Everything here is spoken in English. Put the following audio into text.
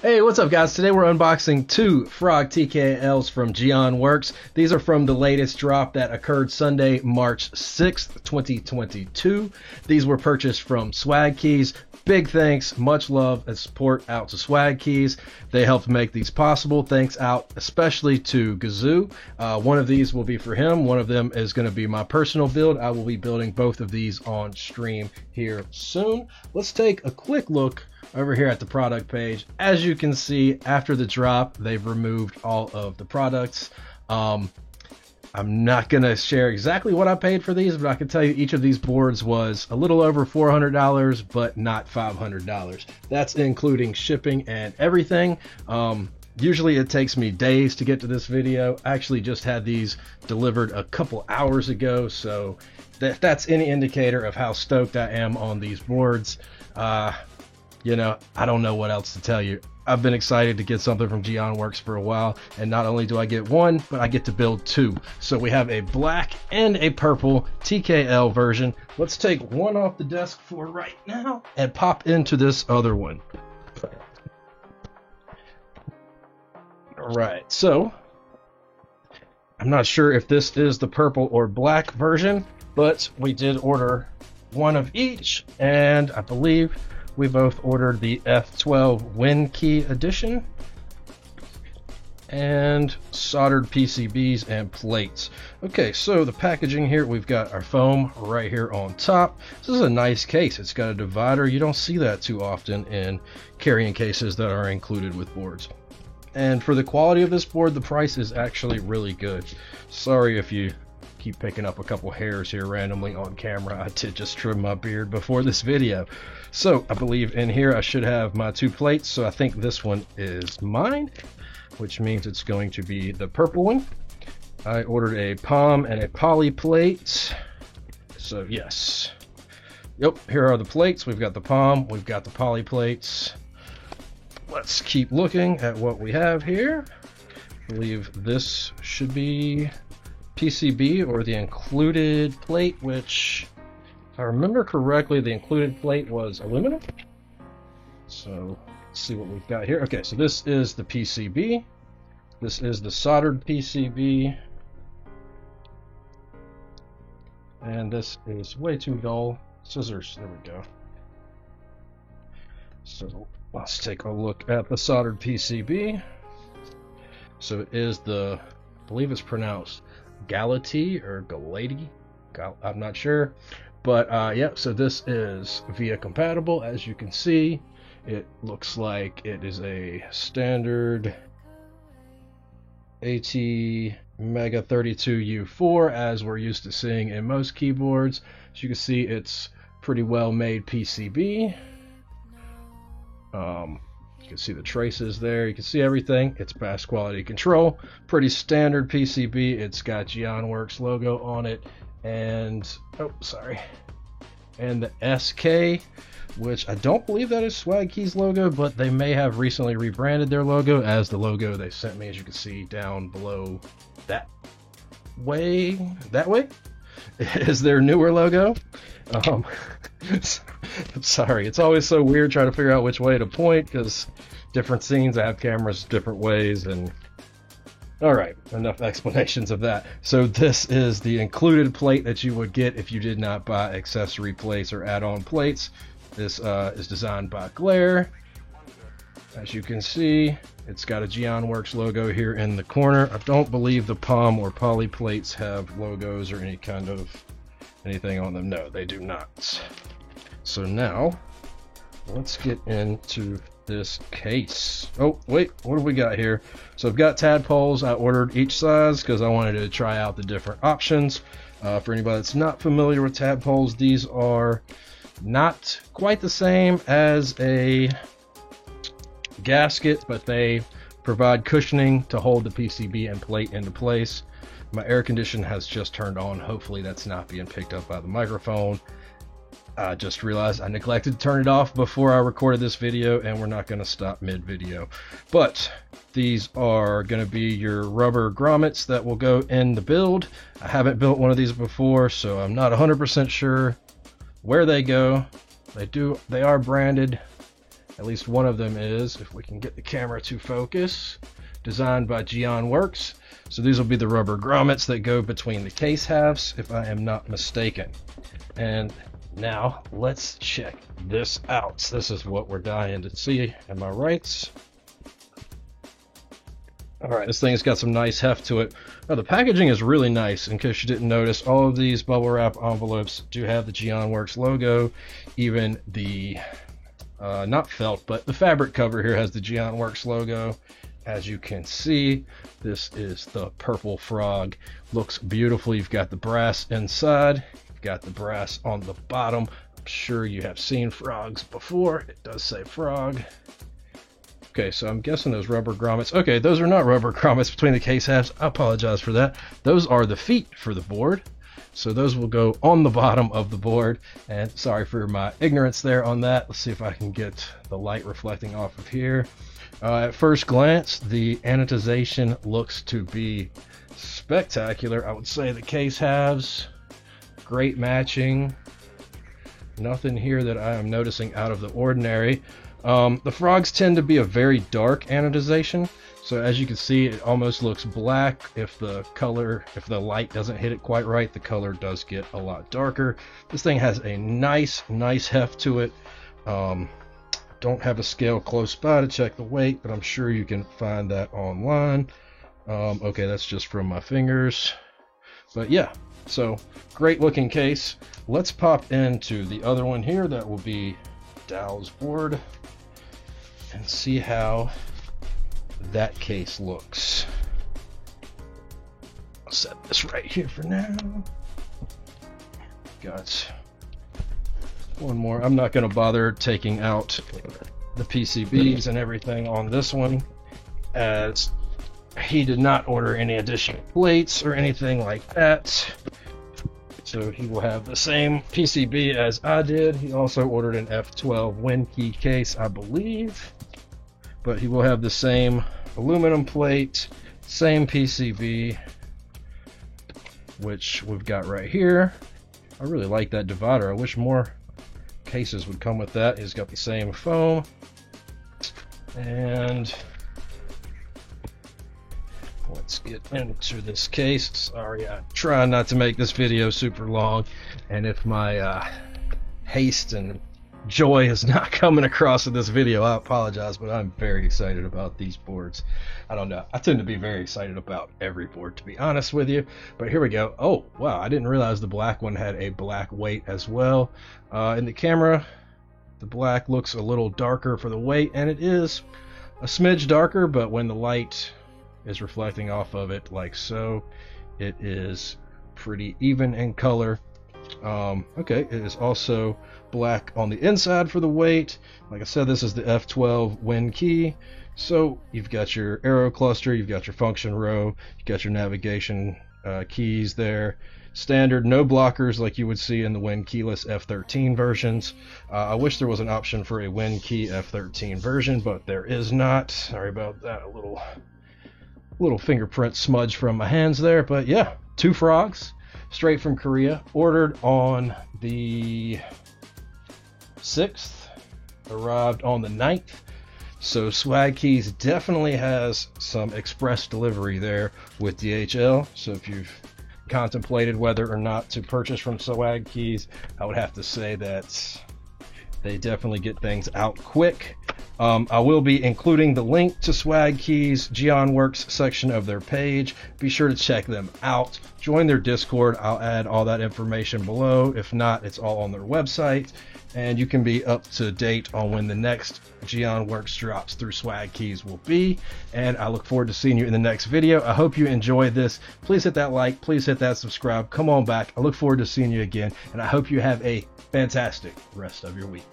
Hey, what's up guys? Today we're unboxing two Frog TKLs from Geon Works. These are from the latest drop that occurred Sunday, March 6th, 2022. These were purchased from Swag Keys. Big thanks, much love and support out to Swag Keys. They helped make these possible. Thanks out especially to Gazoo. One of these will be for him. One of them is going to be my personal build. I will be building both of these on stream here soon. Let's take a quick look over here at the product page. As you can see, after the drop, they've removed all of the products. I'm not going to share exactly what I paid for these, but I can tell you each of these boards was a little over $400, but not $500. That's including shipping and everything. Usually it takes me days to get to this video. I actually just had these delivered a couple hours ago, so if that's any indicator of how stoked I am on these boards. You know, I don't know what else to tell you. I've been excited to get something from Geon Works for a while, and not only do I get one, but I get to build two. So we have a black and a purple TKL version. Let's take one off the desk for right now and pop into this other one. All right, so I'm not sure if this is the purple or black version, but we did order one of each, and I believe we both ordered the F12 WinKey edition and soldered PCBs and plates. Okay, so the packaging here, we've got our foam right here on top. This is a nice case. It's got a divider. You don't see that too often in carrying cases that are included with boards. And for the quality of this board, the price is actually really good. Sorry if you keep picking up a couple hairs here randomly on camera. I did just trim my beard before this video. So I believe in here I should have my two plates, so I think this one is mine, which means it's going to be the purple one. I ordered a palm and a poly plate, so yes. Yep, here are the plates. We've got the palm, we've got the poly plates. Let's keep looking at what we have here. I believe this should be PCB or the included plate, which if I remember correctly, the included plate was aluminum. So let's see what we've got here. Okay, so this is the PCB. This is the soldered PCB. And this is way too dull. Scissors, there we go. So let's take a look at the soldered PCB. So it is the, I believe it's pronounced Galati or Galati. I'm not sure. But yeah, so this is VIA compatible. As you can see, it looks like it is a standard AT Mega 32U4 as we're used to seeing in most keyboards. As you can see, it's pretty well made PCB. You can see the traces there. You can see everything. It's fast quality control. Pretty standard PCB. It's got Geon Works logo on it. And, oh, sorry. And the SK, which I don't believe that is Swag Keys logo, but they may have recently rebranded their logo as the logo they sent me, as you can see down below that way is their newer logo. I'm sorry, it's always so weird trying to figure out which way to point because different scenes I have cameras different ways. And all right, enough explanations of that. So this is the included plate that you would get if you did not buy accessory plates or add-on plates. This is designed by Glare. As you can see, it's got a Geon Works logo here in the corner. I don't believe the palm or poly plates have logos or any kind of anything on them. No, they do not. So now let's get into this case. Oh wait, what do we got here? So I've got tadpoles. I ordered each size because I wanted to try out the different options. For anybody that's not familiar with tadpoles, these are not quite the same as a gasket, but they provide cushioning to hold the PCB and plate into place. My air condition has just turned on. Hopefully that's not being picked up by the microphone. I just realized I neglected to turn it off before I recorded this video, and we're not going to stop mid-video. But these are going to be your rubber grommets that will go in the build. I haven't built one of these before, so I'm not 100% sure where they go. They are branded At least one of them is, if we can get the camera to focus. Designed by Geon Works. So these will be the rubber grommets that go between the case halves, if I am not mistaken. And now let's check this out. This is what we're dying to see. Am I right? Alright, this thing's got some nice heft to it. Oh, the packaging is really nice. In case you didn't notice, all of these bubble wrap envelopes do have the Geon Works logo. Even the, not felt, but the fabric cover here has the Geon Works logo. As you can see, this is the purple frog. Looks beautiful. You've got the brass inside. You've got the brass on the bottom. I'm sure you have seen frogs before. It does say frog. Okay, so I'm guessing those rubber grommets. Okay, those are not rubber grommets between the case halves. I apologize for that. Those are the feet for the board. So those will go on the bottom of the board. And sorry for my ignorance there on that. Let's see if I can get the light reflecting off of here. At first glance, the anodization looks to be spectacular. I would say the case halves, great matching. Nothing here that I am noticing out of the ordinary. The frogs tend to be a very dark anodization, so as you can see, it almost looks black. If the light doesn't hit it quite right, the color does get a lot darker. This thing has a nice heft to it. Don't have a scale close by to check the weight, but I'm sure you can find that online. Okay, that's just from my fingers. But yeah, so great looking case. Let's pop into the other one here. That will be Dow's board, and see how that case looks. I'll set this right here for now. Got one more. I'm not going to bother taking out the PCBs and everything on this one, as he did not order any additional plates or anything like that. So he will have the same PCB as I did. He also ordered an F12 WinKey case, I believe. But he will have the same aluminum plate, same PCB, which we've got right here. I really like that divider. I wish more cases would come with that. He's got the same foam. And let's get into this case. Sorry, I'm trying not to make this video super long, and if my haste and joy is not coming across in this video, I apologize, but I'm very excited about these boards. I don't know, I tend to be very excited about every board, to be honest with you. But here we go. Oh wow, I didn't realize the black one had a black weight as well. In the camera, the black looks a little darker for the weight, and it is a smidge darker, but when the light is reflecting off of it like so, it is pretty even in color. Okay, it is also black on the inside for the weight. Like I said, this is the F12 WinKey. So you've got your arrow cluster, you've got your function row, you've got your navigation keys there. Standard, no blockers like you would see in the WinKeyless F13 versions. I wish there was an option for a WinKey F13 version, but there is not. Sorry about that, a little fingerprint smudge from my hands there. But yeah, 2 frogs straight from Korea, ordered on the 6th, arrived on the 9th. So Swag Keys definitely has some express delivery there with DHL. So if you've contemplated whether or not to purchase from Swag Keys, I would have to say that they definitely get things out quick. I will be including the link to Swag Keys Geon Works section of their page. Be sure to check them out. Join their Discord. I'll add all that information below. If not, it's all on their website. And you can be up to date on when the next Geon Works drops through Swag Keys will be. And I look forward to seeing you in the next video. I hope you enjoyed this. Please hit that like. Please hit that subscribe. Come on back. I look forward to seeing you again. And I hope you have a fantastic rest of your week.